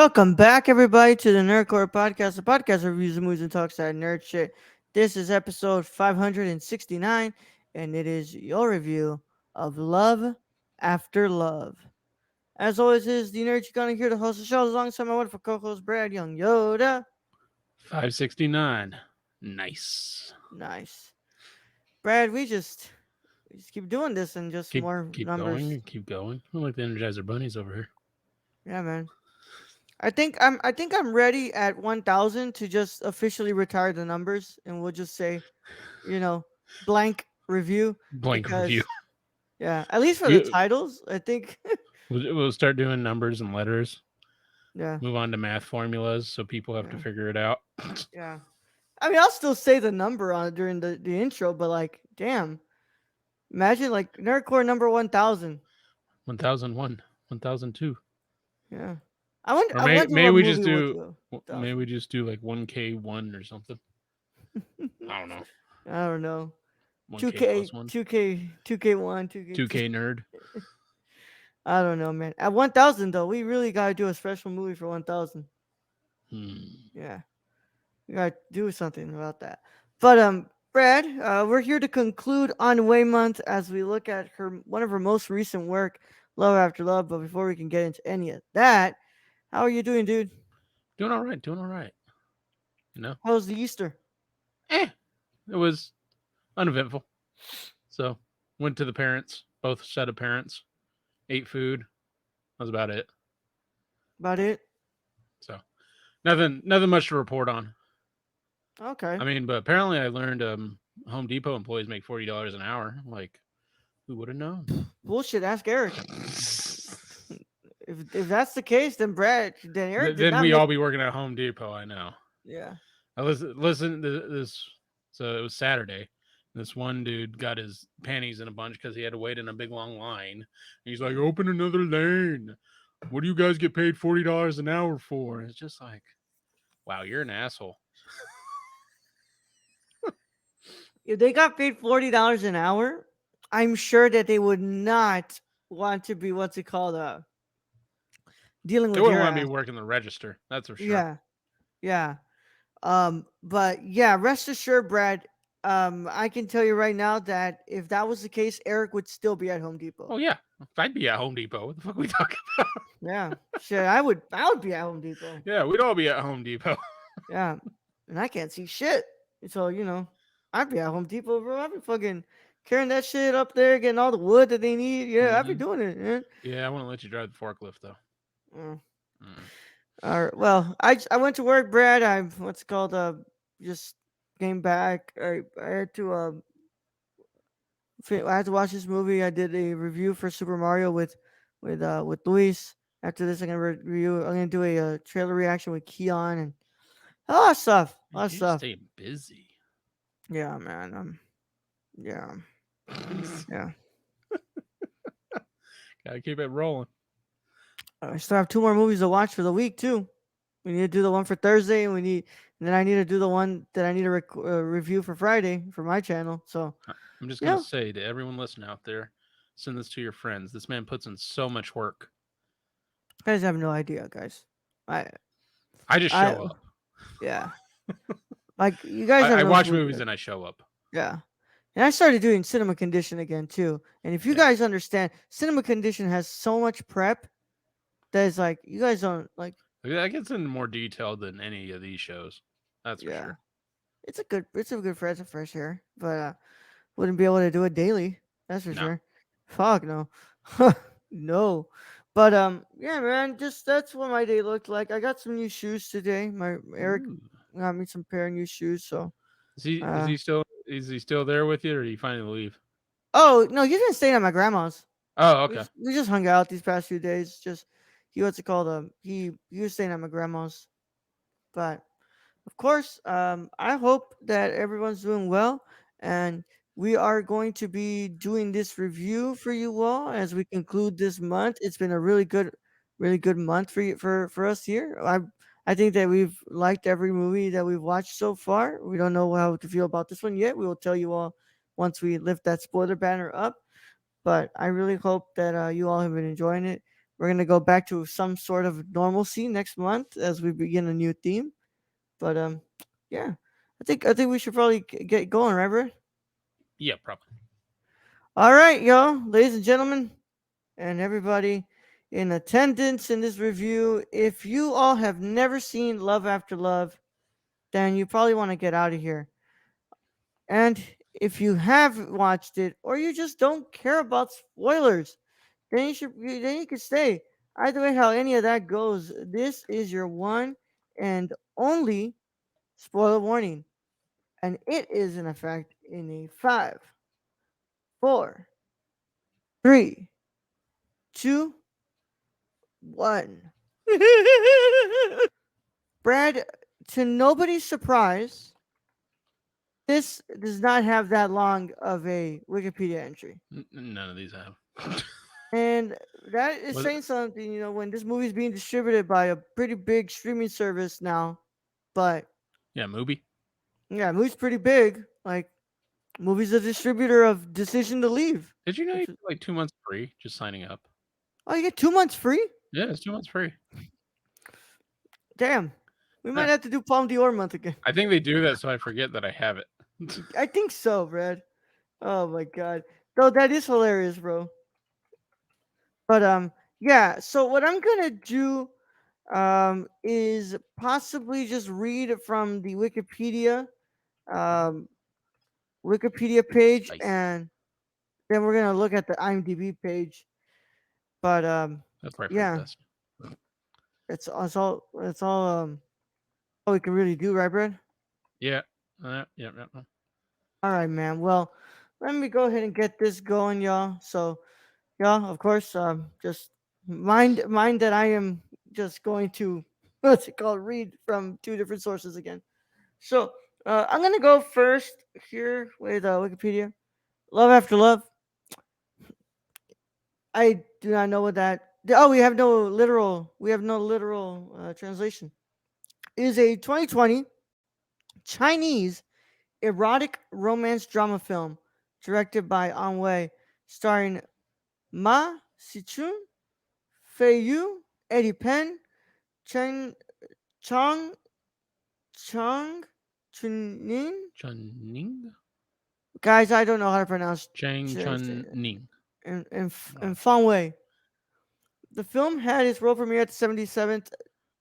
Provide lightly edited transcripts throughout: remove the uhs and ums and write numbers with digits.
Welcome back, everybody, to the Nerdcore Podcast, the podcast that reviews movies and talks that nerd shit. This is episode 569, and it is your review of Love After Love. As always, it is the nerd you're gonna hear the host of the show alongside my wonderful co-host Brad Young Yoda. 569. Nice. Nice, Brad. We just keep doing this and just Keep more keep numbers. going. Keep going. I like the Energizer bunnies over here. Yeah, man. I think I'm ready at 1,000 to just officially retire the numbers, and we'll just say you know, blank review Blank review. because yeah, at least for the We titles, I think we'll start doing numbers and letters. yeah, Move on to math formulas so people have to yeah, figure it out. yeah. I mean, I'll still say the number on it during the intro, but like, damn, imagine like Nerdcore number 1,000. 1001, 1002. Yeah, Or I may wonder may what we movie just would do do may 1,000. we just do like 1K1 or something. I don't know. I don't know. 1K plus 2K, 1. 2K, 2K1, 2K2. 2K nerd. I don't know, man. At 1,000 though, we really gotta do a special movie for 1,000. Hmm. Yeah. We gotta do something about that. But Brad, we're here to conclude Ann Hui Month as we look at her one of her most recent work, Love After Love. But before we can get into any of that, how are you doing, dude? Doing all right. Doing all right. You know? How was the Easter? Eh. It was uneventful. So, went to the parents, both set of parents, ate food. That was about it. About it? So, nothing much to report on. Okay. I mean, but apparently I learned Home Depot employees make $40 an hour. Like, who would have known? Bullshit. Ask Eric. If that's the case, then Eric did Then not we make. all be working at Home Depot. I know. Yeah. I listen to this. So it was Saturday. This one dude got his panties in a bunch because he had to wait in a big long line. He's like, "Open another lane. What do you guys get paid $40 an hour for?" And it's just like, wow, you're an asshole. If they got paid $40 an hour, I'm sure that they would not want to be what's it called dealing They with wouldn't your want me ass. working the register. That's for sure. Yeah. Yeah. But yeah, rest assured, Brad, I can tell you right now that if that was the case, Eric would still be at Home Depot. Oh yeah, I'd be at Home Depot. What the fuck are we talking about? Yeah. Shit, I would be at Home Depot. Yeah, we'd all be at Home Depot. Yeah. And I can't see shit. So, I'd be at Home Depot, bro. I'd be fucking carrying that shit up there, getting all the wood that they need. Yeah, I'd be Hmm. doing it, man. Yeah, I wouldn't let you drive the forklift though. Mm. Mm. All right. Well, I went to work, Brad. I what's it called just came back. I had to I had to watch this movie. I did a review for Super Mario with Luis. After this, I'm gonna review. I'm gonna do a trailer reaction with Keon and a lot of stuff. A lot Man, of you're just stuff. staying busy. Yeah, man. Yeah, yeah. Gotta keep it rolling. I still have two more movies to watch for the week too. We need to do the one for Thursday, and then I need to do the one that I need to review for Friday for my channel. So, I'm just gonna yeah, say to everyone listening out there, send this to your friends. This man puts in so much work. you guys have no idea, guys. I, I just I, show up. yeah. Like you guys have I no watch clue. movies and I show up. Yeah. And I started doing cinema condition again too. And if you Yeah, guys understand, cinema condition has so much prep that is like you guys don't like. that gets into more detail than any of these shows. That's for Yeah, sure. it's a good breath of fresh air, but wouldn't be able to do it daily. That's for No. sure. Fuck no, no. But yeah, man. Just that's what my day looked like. I got some new shoes today. My Eric Ooh. got me some pair of new shoes. So Is uh, he still there with you, or did he finally leave? oh no, he's been staying at my grandma's. Oh, We okay. just, we just hung out these past few days. Just he what's it called? He was staying at my grandma's. But of course, I hope that everyone's doing well, and we are going to be doing this review for you all as we conclude this month. It's been a really good month for you for us here. I think that we've liked every movie that we've watched so far. We don't know how to feel about this one yet. We will tell you all once we lift that spoiler banner up. But I really hope that you all have been enjoying it. we're gonna go back to some sort of normalcy next month as we begin a new theme. But yeah, I think we should probably get going, right, bro? Yeah, probably. All right, y'all, ladies and gentlemen, and everybody in attendance in this review. If you all have never seen Love After Love, then you probably want to get out of here. And if you have watched it, or you just don't care about spoilers, then you could stay. Either way, how any of that goes, this is your one and only spoiler warning, and it is in effect in a five, four, three, two, one. Brad, to nobody's surprise, this does not have that long of a Wikipedia entry. None of these have. And that is Was it? saying something, when this movie is being distributed by a pretty big streaming service now. But Yeah, movie. yeah, movie's pretty big. Like, movie's a distributor of Decision to Leave. Did you know you Which, get like 2 months free just signing up? oh, you get 2 months free? Yeah, it's 2 months free. Damn. We might Yeah. have to do Palm Dior month again. I think they do that so I forget that I have it. I think so, Brad. Oh my god. Though that is hilarious, bro. But yeah, so what I'm gonna do is possibly just read from the um Wikipedia page, Nice. and then we're gonna look at the IMDb page. But That's right for the yeah, best. it's all we can really do, right, Brad? Yeah. Yeah. Yeah. All right, man. Well, let me go ahead and get this going, y'all. So, y'all, of course, just mind that I am just going to what's it called? Read from two different sources again. So, I'm gonna go first here with Wikipedia. Love After Love. I do not know what that. Oh, we have no literal translation. Is a 2020 Chinese erotic romance drama film directed by An Hui, starring Ma Sichun, Fei Yu, Eddie Penn, Chen Chong Chong Chunin. Chun Ning? Guys, I don't know how to pronounce Chang Chun Ning. and Fang Wei. The film had its world premiere at the 77th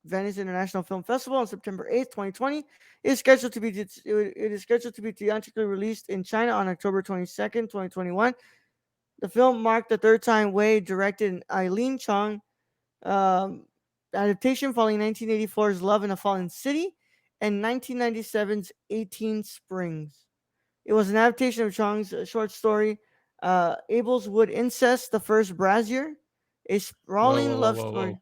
Venice International Film Festival on September 8th, 2020. It is scheduled to be theatrically released in China on October 22nd, 2021. The film marked the third time Wei directed Eileen Chong um, adaptation following 1984's Love in a Fallen City and 1997's 18 Springs. It was an adaptation of Chong's short story, Abel's Wood Incest, The First Brazier, a Whoa, sprawling whoa, whoa, love whoa, story. whoa.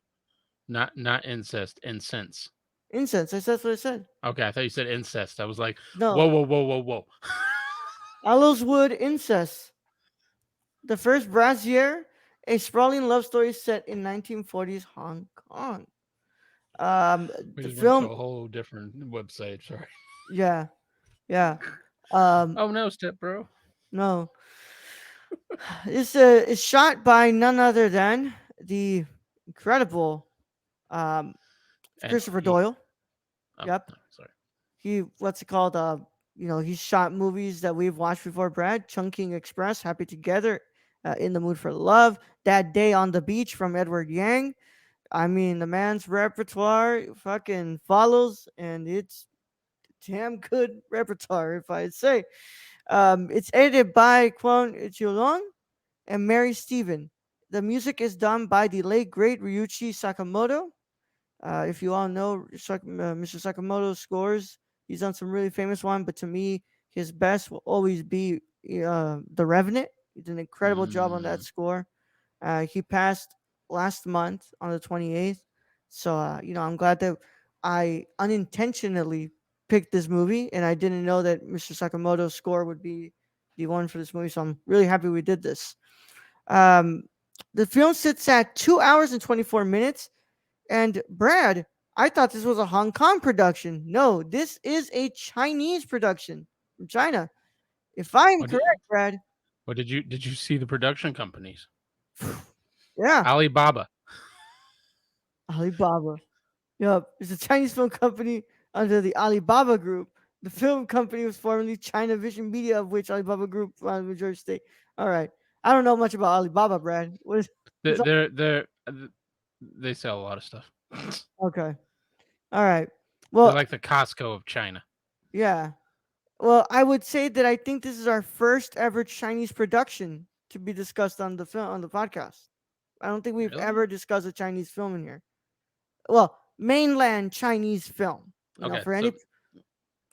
Not incest, incense. Incense, I said that's what I said. Okay, I thought you said incest. I was like, whoa, No, whoa, whoa, whoa, whoa. Aloes Wood Incest, The First Brazier, a sprawling love story set in 1940s Hong Kong. We The just went to film, a whole different website. Sorry. yeah, yeah. Um, Oh no, step bro. no, it's shot by none other than the incredible um, And Christopher he. Doyle. Oh, Yep, no, sorry. he what's it called? He's shot movies that we've watched before. Brad, Chungking Express, Happy Together, In the Mood for Love, That Day on the Beach from Edward Yang. I mean, the man's repertoire fucking follows, and it's damn good repertoire, if I'd say. It's edited by Kwon Chulong and Mary Steven. The music is done by the late great Ryuichi Sakamoto. If you all know Mr. Sakamoto's scores, he's done some really famous one, but to me, his best will always be The Revenant. He did an incredible job on that Mm, score. He passed last month on the 28th. So, I'm glad that I unintentionally picked this movie, and I didn't know that Mr. Sakamoto's score would be the one for this movie. So I'm really happy we did this. Um, the film sits at 2 hours and 24 minutes. And Brad, I thought this was a Hong Kong production. No, this is a Chinese production from China. If I'm what did correct, Brad. what did you see the production companies? Yeah. Alibaba. Alibaba. Yup, it's a Chinese film company under the Alibaba Group. The film company was formerly China Vision Media, of which Alibaba Group found a majority stake. All right, I don't know much about Alibaba, Brad. What is? They're What's up? they're, they sell a lot of stuff. Okay. All right. They're Well, like the Costco of China. yeah. Well, I would say that I think this is our first ever Chinese production to be discussed on the film on the podcast. I don't think we've Really? ever discussed a Chinese film in here. Well, mainland Chinese film. Okay, For so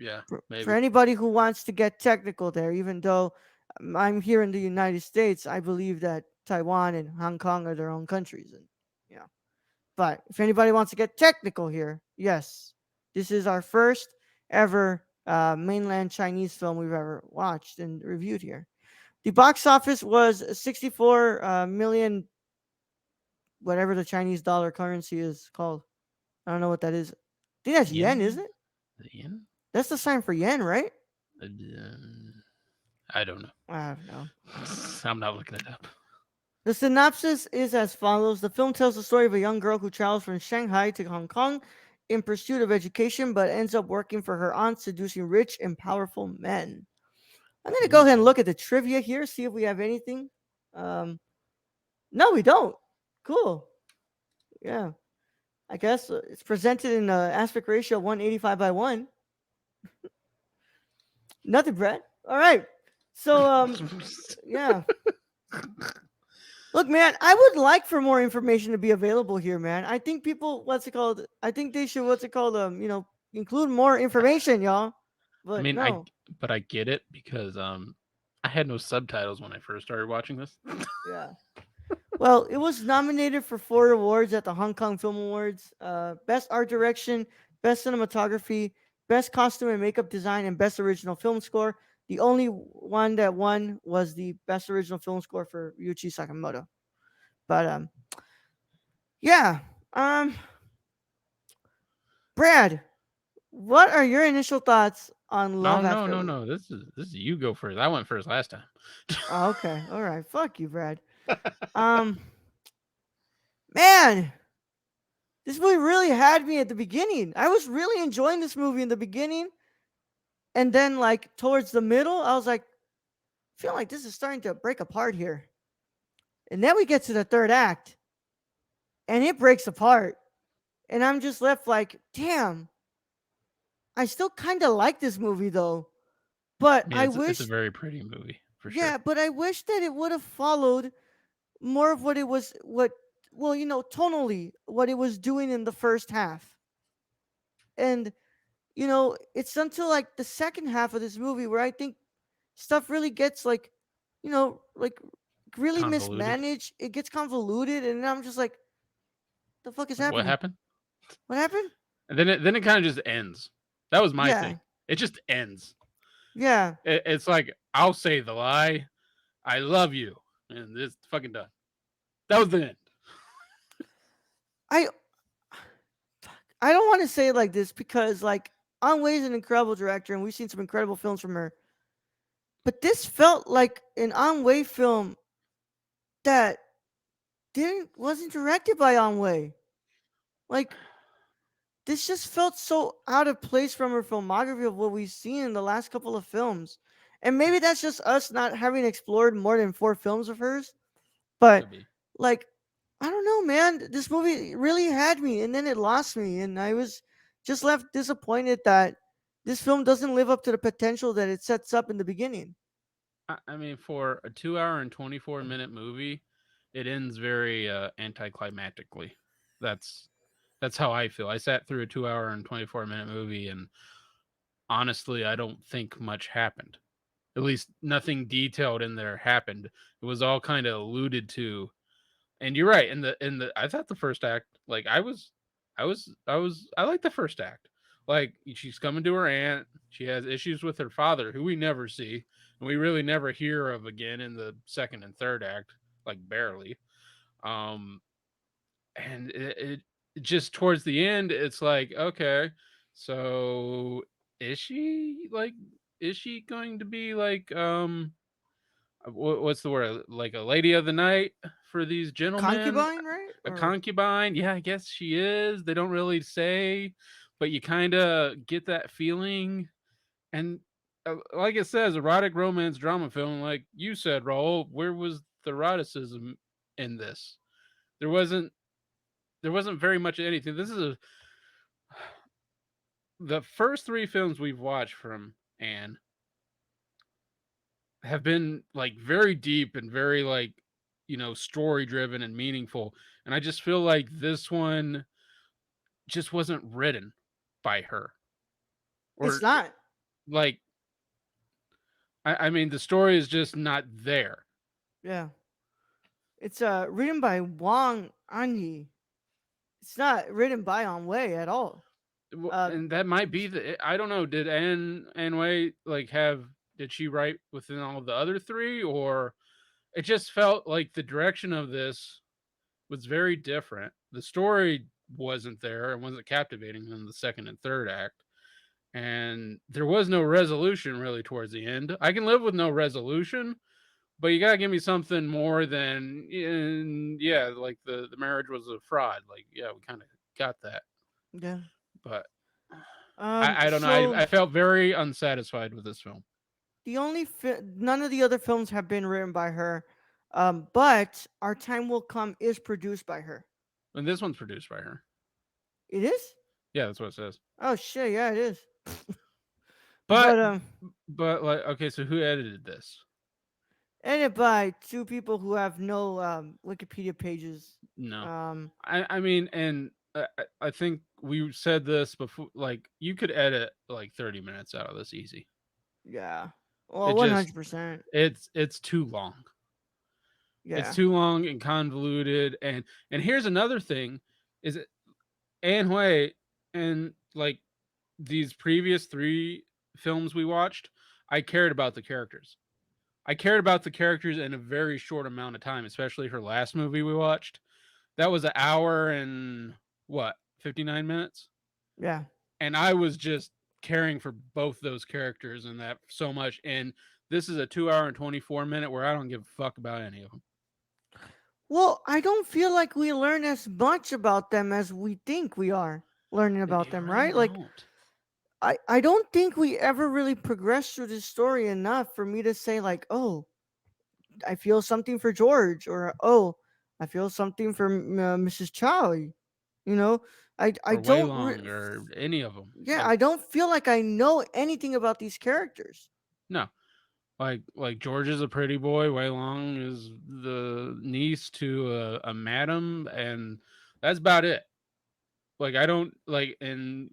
yeah, for maybe. anybody who wants to get technical there, even though I'm here in the United States, I believe that Taiwan and Hong Kong are their own countries, and yeah. But if anybody wants to get technical here, yes, this is our first ever mainland Chinese film we've ever watched and reviewed here. The box office was 64 million, whatever the Chinese dollar currency is called. I don't know what that is. I think that's yen, isn't Yen? it? The yen? That's the sign for yen, right? I don't know. I don't know. I'm not looking it up. The synopsis is as follows. The film tells the story of a young girl who travels from Shanghai to Hong Kong in pursuit of education, but ends up working for her aunt, seducing rich and powerful men. I'm going to go ahead and Ooh. look at the trivia here, see if we have anything. Um, no, we don't. Cool. Yeah. I guess it's presented in aspect ratio 185 by 1. Nothing, Brett. All right. So, yeah. Look, man, I would like for more information to be available here, man. I think people, what's it called? I think they should, what's it called? Include more information, y'all. I But mean, no, but I get it because I had no subtitles when I first started watching this. yeah. Well, it was nominated for 4 awards at the Hong Kong Film Awards: Best Art Direction, Best Cinematography, Best Costume and Makeup Design, and Best Original Film Score. The only one that won was the Best Original Film Score for Ryuichi Sakamoto. But yeah. Um, Brad, what are your initial thoughts on No, Love no, After no, Love? no. This is you go first. I went first last time. Oh, okay. All right. Fuck you, Brad. Um, man, this movie really had me at the beginning. I was really enjoying this movie in the beginning, and then like towards the middle, I was like, feel like this is starting to break apart here. And then we get to the third act, and it breaks apart, and I'm just left like, damn. I still kind of like this movie though, but I mean, I it's a wish, very pretty movie for yeah, sure. but I wish that it would have followed more of what it was what well tonally what it was doing in the first half. And it's until like the second half of this movie where I think stuff really gets like like really Convoluted. mismanaged. It gets convoluted, and I'm just like, the fuck is Like what happening? happened? What happened? And then it kind of just ends. That was my thing. Yeah, It just ends. yeah. It's like I'll say the lie. I love you, and it's fucking done. That was the end. I I don't want to say it like this because like An Wei's an incredible director, and we've seen some incredible films from her. But this felt like an An Wei film that didn't wasn't directed by An Wei. Like, this just felt so out of place from her filmography of what we've seen in the last couple of films. And maybe that's just us not having explored more than 4 films of hers. But Could be. like, I don't know, man. This movie really had me, and then it lost me, and I was just left disappointed that this film doesn't live up to the potential that it sets up in the beginning. I mean, for a 2 hour and 24-minute movie, it ends very anticlimactically. That's that's how I feel. I sat through a 2 hour and 24-minute movie, and honestly, I don't think much happened. At least nothing detailed in there happened. It was all kind of alluded to. And you're right. In the I thought the first act, like I like the first act. Like she's coming to her aunt. She has issues with her father, who we never see, and we really never hear of again in the second and third act, like barely. Um, and it just towards the end, it's like, okay, so is she like, is she going to be like what's the word? Like a lady of the night for these gentlemen, Concubine, right? a Or concubine. Yeah, I guess she is. They don't really say, but you kind of get that feeling. And like it says, erotic romance drama film. Like you said, Raul, where was the eroticism in this? There wasn't. There wasn't very much of anything. The first three films we've watched from Anne have been like very deep and very like story driven and meaningful, and I just feel like this one just wasn't written by her, it's or not. like I mean the story is just not there. Yeah. It's written by Wang Anyi. It's not written by On Wei at all. Uh, And that might be the I don't know. Did Anne Wei like have did she write within all the other three, or it just felt like the direction of this was very different. The story wasn't there and wasn't captivating in the second and third act, and there was no resolution really towards the end. I can live with no resolution, but you gotta give me something more than yeah, like the marriage was a fraud. Like yeah, we kind of got that, yeah. but I don't know. So I felt very unsatisfied with this film, none of the other films have been written by her. But Our Time Will Come is produced by her. and this one's produced by her. It is? Yeah, that's what it says. Oh shit, yeah, it is. But But like okay, so who edited this? edited by two people who have no Wikipedia pages. No. Um, I mean, and I think we said this before. Like, you could edit like 30 minutes out of this easy. yeah. It Well, one just hundred percent. it's too long. It's Yeah, too long and convoluted. And here's another thing: is it Anne Hui and like these previous three films we watched? I cared about the characters. I cared about the characters in a very short amount of time, especially her last movie we watched. That was an hour and what, 59 minutes? yeah. And I was just caring for both those characters in that so much. And this is a 2 hour and 24 minute where I don't give a fuck about any of them. Well, I don't feel like we learn as much about them as we think we are learning about You them, really right? Like don't. I don't think we ever really progressed through this story enough for me to say like, oh, I feel something for George, or oh, I feel something for Mrs. Chow. You know, I Or way don't long or any of them. yeah, Like, I don't feel like I know anything about these characters. no. Like George is a pretty boy. Wei Long is the niece to a madam, and that's about it. Like I don't like, and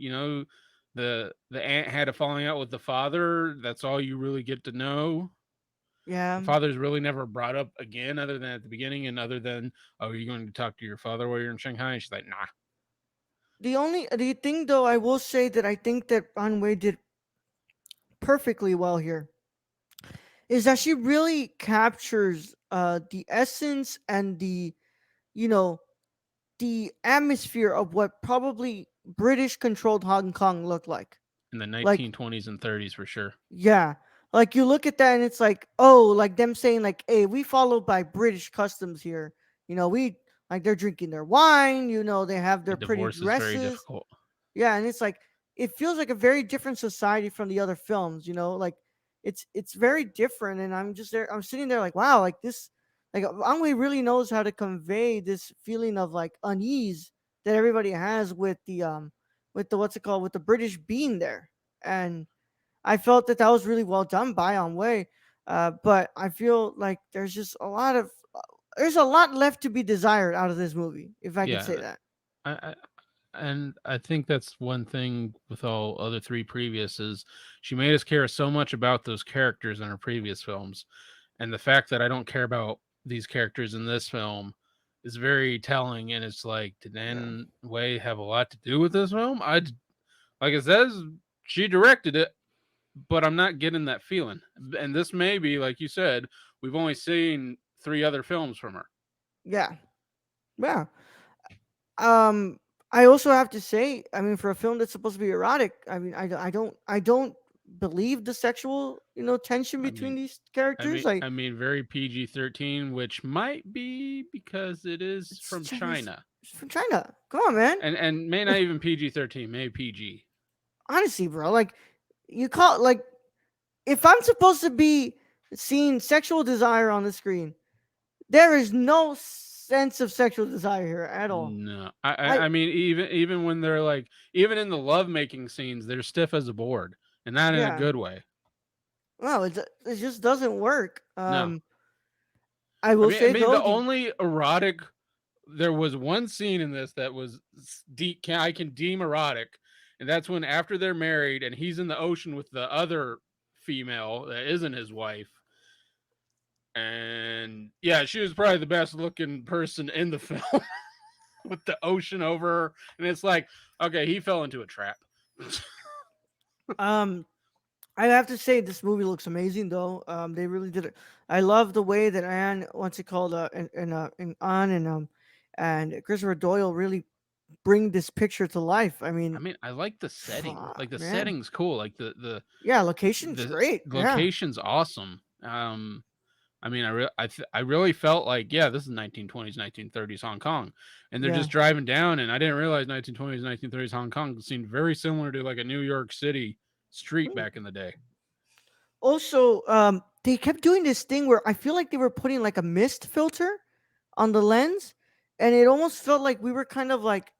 the aunt had a falling out with the father. That's all you really get to know. Yeah. The father's really never brought up again, other than at the beginning, and other than, oh, are you going to talk to your father while you're in Shanghai? And she's like, nah. The thing though, I will say that I think that Anwei did perfectly well here is that she really captures the essence and you know the atmosphere of what probably British controlled Hong Kong looked like. In the Like 1920s and 30s for sure. yeah. Like you look at that and it's like, oh, like them saying like, "Hey, we follow by British customs here." We like they're drinking their wine, they have A their pretty divorce is very dresses. difficult. Yeah, and it's like it feels like a very different society from the other films, like it's very different and I'm sitting there like, wow, like this like Angwei really knows how to convey this feeling of like unease that everybody has with the what's it called with the British being there. And I felt that that was really well done by On Wei. But I feel like there's a lot left to be desired out of this movie, if I could say Yeah, that. I and I think that's one thing with all other three previous is she made us care so much about those characters in her previous films, and the fact that I don't care about these characters in this film is very telling. And it's like, did Yeah, Anne Wei have a lot to do with this film? Like it says, she directed it, but I'm not getting that feeling. And this may be, like you said, we've only seen three other films from her. yeah, yeah. I also have to say, I mean, for a film that's supposed to be erotic, I mean, I don't believe the sexual tension I between mean, these characters. Like very PG-13, which might be because it is it's from Chinese, China, it's from China. Come on, man. and may not even PG-13, maybe PG. Honestly, bro. Like you call like if I'm supposed to be seeing sexual desire on the screen, there is no sense of sexual desire here at all. No, I I mean, even when they're like, even in the love making scenes, they're stiff as a board, and not in a Yeah. good way. No, it just doesn't work. No, I will I say mean, though, the only erotic, there was one scene in this that was I can deem erotic, and that's when after they're married and he's in the ocean with the other female that isn't his wife, and yeah, she was probably the best looking person in the film with the ocean over her, and it's like, okay, he fell into a trap. um, I have to say this movie looks amazing though. They really did it. I love the way that Anne, what's it called, and on and Christopher Doyle really bring this picture to life. I I mean, mean, I like the setting. fuck, Like the man. setting's cool. Like Yeah, location's the great. Yeah, location's awesome. I mean, I really felt like, yeah, this is 1920s, 1930s Hong Kong, and they're yeah. just driving down, and I didn't realize 1920s, 1930s Hong Kong seemed very similar to like a New York City street Mm. back in the day. Also, they kept doing this thing where I feel like they were putting like a mist filter on the lens, and it almost felt like we were kind of like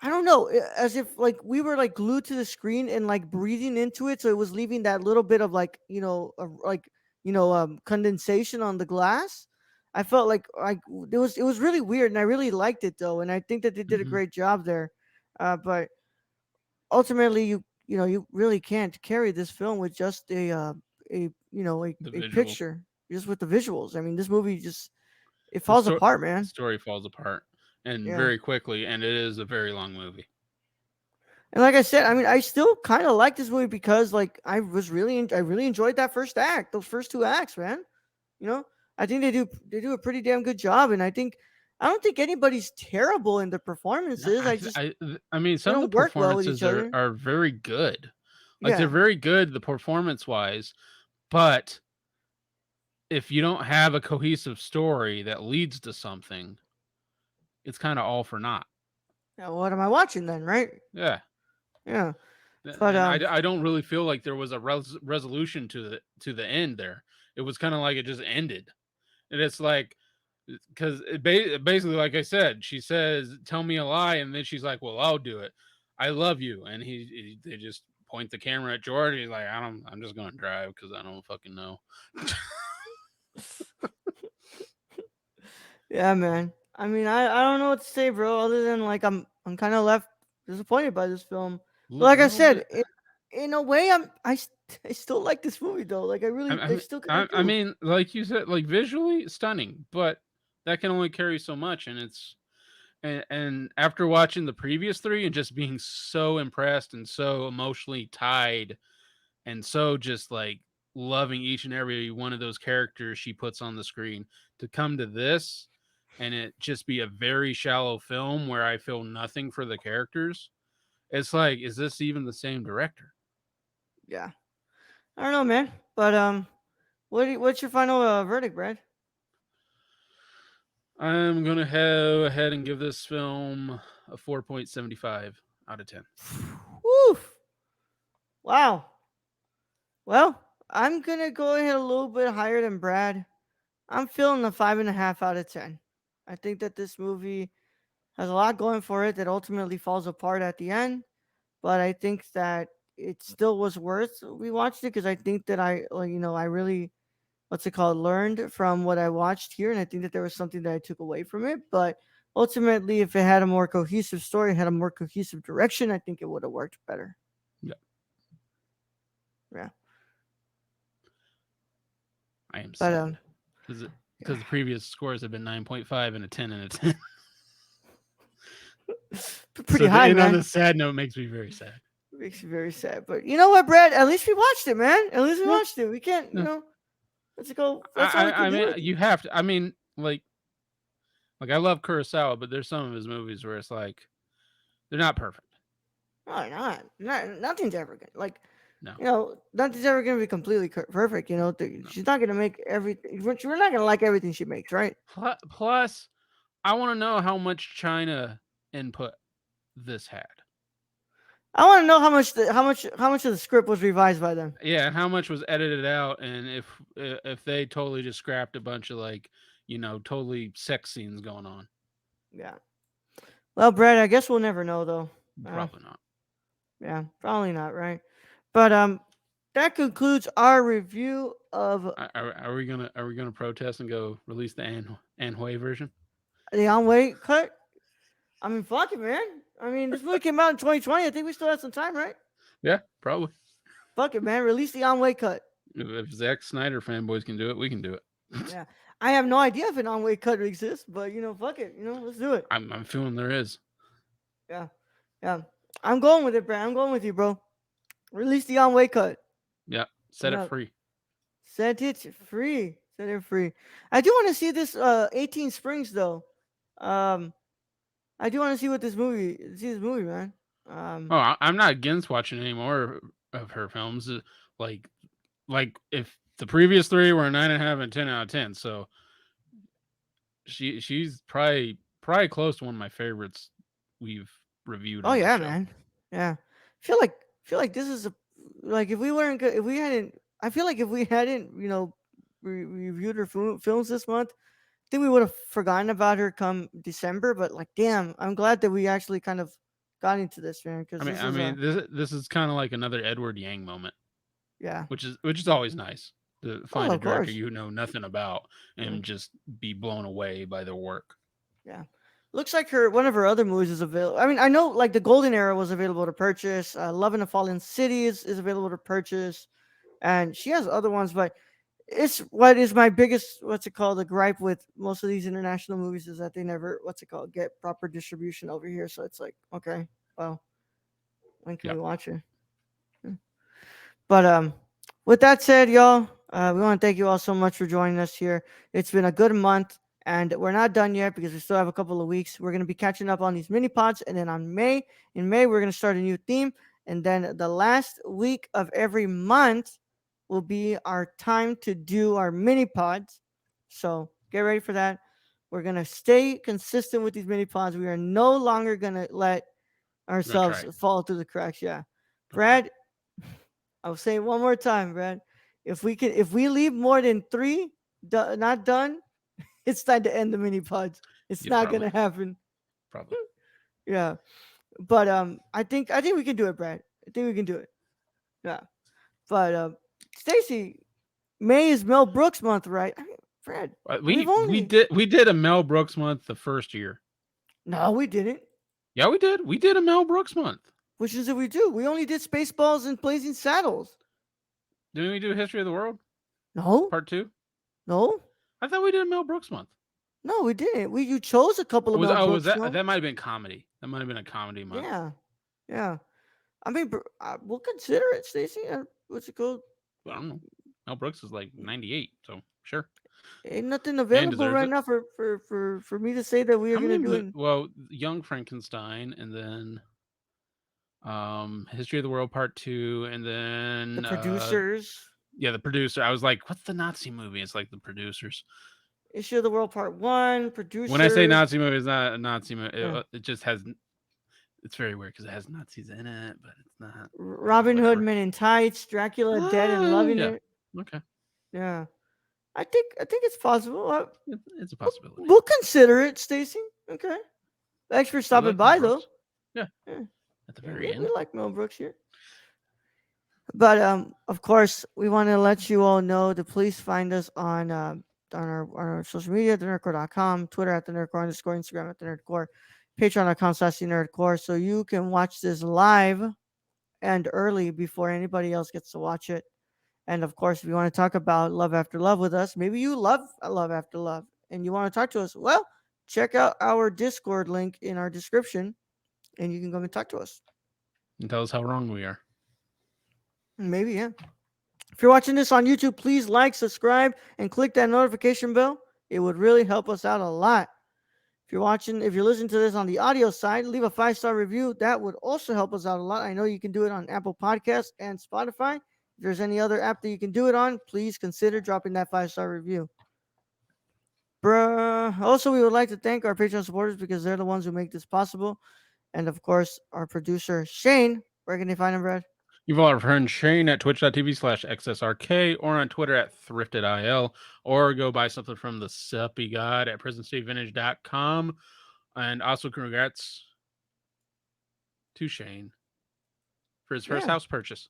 I don't know, as if like we were like glued to the screen and like breathing into it, so it was leaving that little bit of like condensation on the glass. I felt like it was really weird, and I really liked it though, and I think that they did a Hmm. great job there. But ultimately, you really can't carry this film with just The a visuals, picture, just with the visuals. I mean, this movie just it the falls story, apart, the man. story falls apart and Yeah. very quickly, and it is a very long movie. And like I said, I mean, I still kind of like this movie because, like, I really enjoyed that first act, those first two acts, man. You know, I think they do a pretty damn good job, and I don't think anybody's terrible in the No, performances. I mean, They some of the don't work well with each performances other. are very good. Like they're Yeah, very good, the performance wise, but if you don't have a cohesive story that leads to something, it's kind of all for naught. now what am I watching then, right? Yeah, Yeah, but and I don't really feel like there was a resolution to the end there. It was kind of like it just ended, and it's like because basically, like I said, she says, "Tell me a lie," and then she's like, "Well, I'll do it. I love you," and they just point the camera at George. He's like, I'm just gonna drive because I don't fucking know." yeah, man. I mean, I don't know what to say, bro. Other than like I'm kind of left disappointed by this film. But like I Little said, bit. in a way, I still like this movie though. Like I still kind of I do. mean, like you said, like visually stunning, but that can only carry so much, and and after watching the previous three and just being so impressed and so emotionally tied and so just like loving each and every one of those characters she puts on the screen, to come to this and it just be a very shallow film where I feel nothing for the characters. It's like, is this even the same director? Yeah, I don't know, man. But what's your final verdict, Brad? I'm gonna go ahead and give this film a 4.75 out of 10. Woo! Wow. Well, I'm gonna go ahead a little bit higher than Brad. I'm feeling a 5.5 out of 10. I think that this movie has a lot going for it that ultimately falls apart at the end. But I think that it still was worth we watched it because I think that I really what's it called learned from what I watched here, and I think that there was something that I took away from it. But ultimately, if it had a more cohesive story, had a more cohesive direction, I think it would have worked better. Yeah, Yeah, I am but sad because yeah, the previous scores have been 9.5 and a 10 and a 10. pretty So the high, end on man. the sad note makes me very sad. Makes me very sad. But you know what, Brad? At least we watched it, man. At least we Yeah, watched it. We can't, no. let's go. That's all we can I do mean, with it. you have to. I mean, like I love Kurosawa, but there's some of his movies where it's like they're not perfect. No, not nothing's ever good. Like No. Nothing's ever gonna be completely perfect. No. She's not gonna make everything. We're not gonna like everything she makes, right? Plus, I want to know how much China input this had. I want to know how much of the script was revised by them. Yeah, and how much was edited out, and if they totally just scrapped a bunch of like, totally sex scenes going on. Yeah. Well, Brad, I guess we'll never know though. Uh, Probably not. yeah, probably not, right? But that concludes our review of Are we gonna protest and go release the Ann Hui version? the On Way cut. I mean, fuck it, man. I mean, this movie came out in 2020. I think we still have some time, right? Yeah, probably. Fuck it, man. Release the On Way cut. If Zack Snyder fanboys can do it, we can do it. Yeah. I have no idea if an On Way cut exists, but fuck it. Let's do it. I'm feeling there is. Yeah. Yeah. I'm going with it, Brad. I'm going with you, bro. Release the On Way cut. Yeah, set it Yeah. free. Set it free. Set it free. I do want to see this 18 Springs though. Um I do want to see what this movie, man. Oh, I'm not against watching any more of her films. Like, like if the previous three were a 9.5 and 10 out of 10, so she's probably close to one of my favorites we've reviewed Oh on this yeah, show. man. Yeah. Feel like this is a like if we weren't if we hadn't I feel like if we hadn't, reviewed her films this month, I think we would have forgotten about her come December, but like damn, I'm glad that we actually kind of got into this, man, I cuz mean, this I is mean, a this is kind of like another Edward Yang moment, yeah. which is always nice to Oh, find a of director course. you know nothing about Yeah. and just be blown away by their work. Yeah. Looks like her one of her other movies is available. I mean, I know like the Golden Era was available to purchase. Love in a Fallen City is available to purchase, and she has other ones. But it's what is my biggest what's it called the gripe with most of these international movies is that they never what's it called get proper distribution over here. So it's like okay, well, when can Yeah, we watch it? Hmm. But with that said, y'all, we want to thank you all so much for joining us here. It's been a good month, and we're not done yet because we still have a couple of weeks. We're gonna be catching up on these mini pods, and then in May, we're gonna start a new theme, and then the last week of every month will be our time to do our mini pods. So get ready for that. We're gonna stay consistent with these mini pods. We are no longer gonna let don't ourselves try. fall through the cracks. Yeah, Don't try. Brad, I'll say it one more time, Brad. If we leave more than three not done, it's time to end the mini pods. It's Yeah, not probably, gonna happen. probably. Yeah, but I think we can do it, Brad. I think we can do it. Yeah, but Stacy, May is Mel Brooks month, right? I mean, Brad, we've We only we did a Mel Brooks month the first year. no, we didn't. Yeah, we did. We did a Mel Brooks month. Which is did we do? We only did Spaceballs and Blazing Saddles. Didn't we do History of the World No, Part Two? no, I thought we did a Mel Brooks month. no, we didn't. We you chose a couple of Was Mel was Brooks that films. that might have been comedy? That might have been a comedy month. Yeah, yeah. I mean, we'll consider it, Stacy. What's it called? I don't know. Mel Brooks is like 98, so sure, Ain't nothing man available deserves right it. now for me to say that we are How gonna many do was it? it. Well, Young Frankenstein, and then History of the World Part Two, and The then producers, yeah, the producer. I was like, what's the Nazi movie? It's like the producers. Issue of the World Part One, When I say producers. Nazi movie, it's not a Nazi movie. Yeah. It just has. It's very weird because it has Nazis in it, but it's not. Robin Hood, Whatever. Men in Tights, Dracula, Dead and Loving Yeah. It. Okay. Yeah, I think it's possible. It's a We'll, possibility. we'll consider it, Stacy. Okay. Thanks for We stopping like Mel by, though. Brooks. Yeah. Yeah, At the yeah, very we end. like Mel Brooks here. But of course, we want to let you all know to please find us on our social media, thenerdcore.com, Twitter at the nerdcore underscore, Instagram at the nerdcore, patreon.com/the nerdcore, so you can watch this live and early before anybody else gets to watch it. And of course, if you want to talk about Love After Love with us, maybe you love Love After Love and you want to talk to us, well, check out our Discord link in our description and you can come and talk to us. And tell us how wrong we are. Maybe, yeah. If you're watching this on YouTube, please like, subscribe, and click that notification bell. It would really help us out a lot. If you're listening to this on the audio side, leave a 5-star review. That would also help us out a lot. I know you can do it on Apple Podcasts and Spotify. If there's any other app that you can do it on, please consider dropping that 5-star review. Bruh. Also, we would like to thank our Patreon supporters because they're the ones who make this possible. And of course, our producer, Shane. Where can they find him, Brad? You've all heard Shane at twitch.tv/XSRK or on Twitter at thriftedil, or go buy something from the Suppy God at prisonstatevintage.com. And also, congrats to Shane for his first Yeah. house purchase.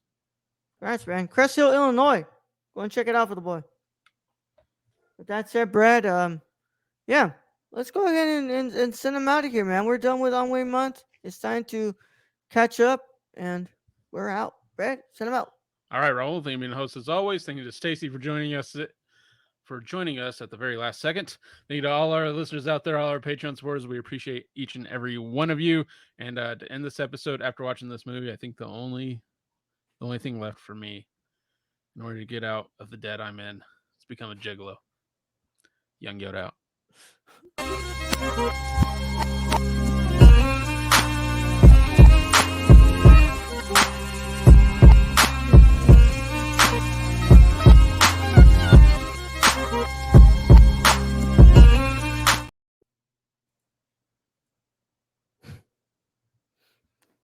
Congrats, man. Crest Hill, Illinois. Go and check it out for the boy. With that said, Brad, yeah, let's go ahead and send him out of here, man. We're done with Ann Hui Month. It's time to catch up, and we're out. Brad, send him out. All right, Raul, thank you, being the host as always. Thank you to Stacy for joining us at the very last second. Thank you to all our listeners out there, all our Patreon supporters. We appreciate each and every one of you. And to end this episode, after watching this movie, I think the only thing left for me in order to get out of the debt I'm in is become a gigolo. Young Yoda out.